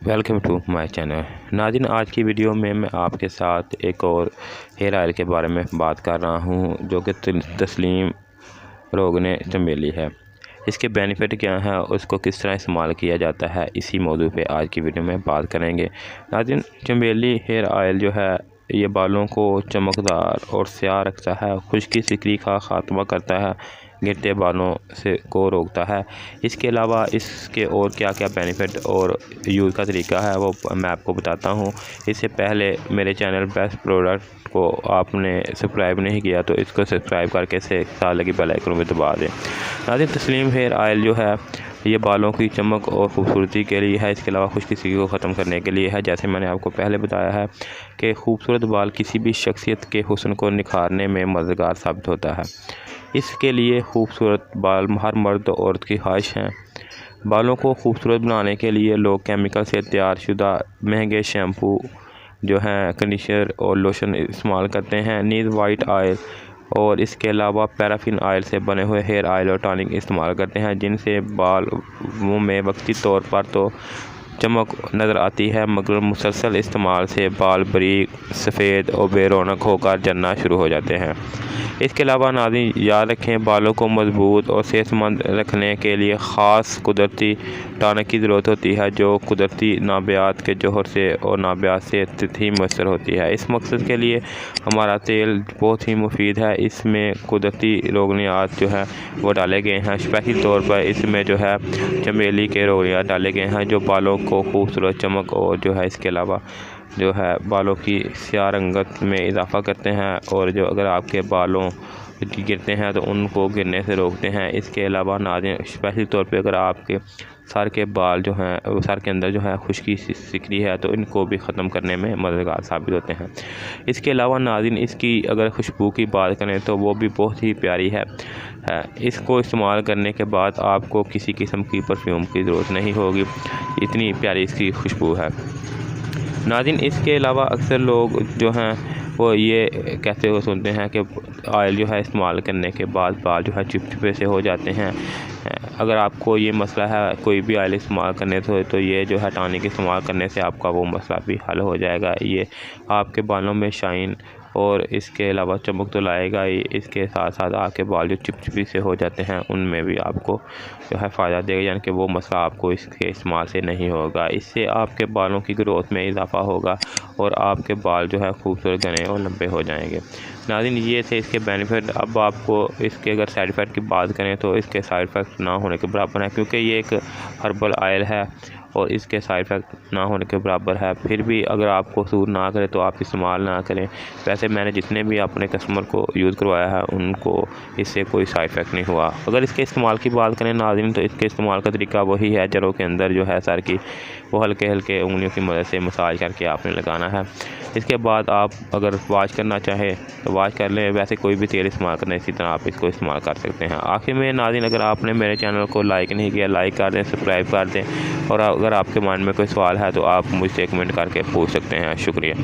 Welcome to my channel. नाज़रीन, आज की वीडियो में मैं आपके साथ एक और हेयर ऑयल के बारे में बात कर रहा हूं, जो कि तस्लीम रोगन चंबेली है। इसके बेनिफिट क्या हैं, उसको किस तरह इस्तेमाल किया जाता है, इसी मौजू पे आज की वीडियो में बात करेंगे। नाज़रीन, चंबेली हेयर ऑयल जो है ये बालों को चमकदार और स्याह रखता है, खुश्की सिकरी का ख़ात्मा करता है, गिरते बालों से को रोकता है। इसके अलावा इसके और क्या क्या बेनिफिट और यूज़ का तरीका है वो मैं आपको बताता हूँ। इससे पहले मेरे चैनल बेस्ट प्रोडक्ट को आपने सब्सक्राइब नहीं किया तो इसको सब्सक्राइब करके साथ लगी बेल आइकन में दबा दें। नाज़रीन, तस्लीम हेयर ऑयल जो है ये बालों की चमक और ख़ूबसूरती के लिए है। इसके अलावा खुशकिस्मती को ख़त्म करने के लिए है। जैसे मैंने आपको पहले बताया है कि खूबसूरत बाल किसी भी शख्सियत के हुस्न को निखारने में मददगार साबित होता है। इसके लिए खूबसूरत बाल हर मर्द और औरत की ख्वाहिश है। बालों को खूबसूरत बनाने के लिए लोग केमिकल से तैयार शुदा महंगे शैम्पू जो हैं, कंडीशनर और लोशन इस्तेमाल करते हैं। नीज वाइट ऑयल और इसके अलावा पैराफिन ऑयल से बने हुए हेयर ऑयल और टॉनिक इस्तेमाल करते हैं, जिनसे बाल में वक्ती तौर पर तो चमक नज़र आती है, मगर मुसलसल इस्तेमाल से बाल बारीक, सफ़ेद और बेरौनक होकर झड़ना शुरू हो जाते हैं। इसके अलावा नाज़रीन, याद रखें, बालों को मजबूत और सेहतमंद रखने के लिए ख़ास कुदरती टॉनिक की ज़रूरत होती है, जो कुदरती नाबात के जौहर से और नाबात से ही मैसर होती है। इस मकसद के लिए हमारा तेल बहुत ही मुफीद है। इसमें कुदरती रोगनियात जो है वो डाले गए हैं। स्पेशल तौर पर इसमें जो है चमेली के रोगनियात डाले गए हैं, जो बालों को खूबसूरत चमक और जो है इसके अलावा जो है बालों की स्याह रंगत में इजाफ़ा करते हैं, और जो अगर आपके बालों गिरते हैं तो उनको गिरने से रोकते हैं। इसके अलावा नाज़रीन, स्पेशल तौर पे अगर आपके सर के बाल जो हैं, सर के अंदर जो है खुश्की सिकरी है, तो इनको भी ख़त्म करने में मददगार साबित होते हैं। इसके अलावा नाज़रीन, इसकी अगर खुशबू की बात करें तो वो भी बहुत ही प्यारी है। इसको इस्तेमाल करने के बाद आपको किसी किस्म की परफ्यूम की ज़रूरत नहीं होगी, इतनी प्यारी इसकी खुशबू है। नाज़रीन, इसके अलावा अक्सर लोग जो हैं वो ये कहते हुए सुनते हैं कि ऑयल जो है इस्तेमाल करने के बाद बाल जो है चिपचिपे से हो जाते हैं। अगर आपको ये मसला है कोई भी ऑयल इस्तेमाल करने से, तो ये जो है टॉनिक इस्तेमाल करने से आपका वो मसला भी हल हो जाएगा। ये आपके बालों में शाइन और इसके अलावा चमक तो लाएगा ही, इसके साथ साथ आपके बाल जो चिपचिपी से हो जाते हैं उनमें भी आपको जो है फ़ायदा देगा, यानी कि वो मसला आपको इसके इस्तेमाल से नहीं होगा। इससे आपके बालों की ग्रोथ में इजाफ़ा होगा और आपके बाल जो है खूबसूरत घने और लंबे हो जाएंगे। नाज़रीन, ये थे इसके बेनिफिट। अब आपको इसके अगर साइड इफ़ेक्ट की बात करें तो इसके साइड इफ़ेक्ट ना होने के बराबर है, क्योंकि ये एक हर्बल ऑयल है और इसके साइड इफ़ेक्ट ना होने के बराबर है। फिर भी अगर आपको सूट ना करे तो आप इस्तेमाल ना करें। वैसे मैंने जितने भी अपने कस्टमर को यूज़ करवाया है उनको इससे कोई साइड इफ़ेक्ट नहीं हुआ। अगर इसके इस्तेमाल की बात करें नाज़रीन, तो इसके इस्तेमाल का तरीका वही है, जड़ों के अंदर जो है सर की वो हल्के हल्के उंगलियों की मदद से मसाज करके आपने लगाना है। इसके बाद आप अगर वॉश करना चाहें तो वॉश कर लें, वैसे कोई भी तेल इस्तेमाल करना इसी तरह आप इसको इस्तेमाल कर सकते हैं। आखिर में नाज़रीन, अगर आपने मेरे चैनल को लाइक नहीं किया, लाइक कर दें, सब्सक्राइब कर दें, और अगर आपके मन में कोई सवाल है तो आप मुझसे कमेंट करके पूछ सकते हैं। शुक्रिया।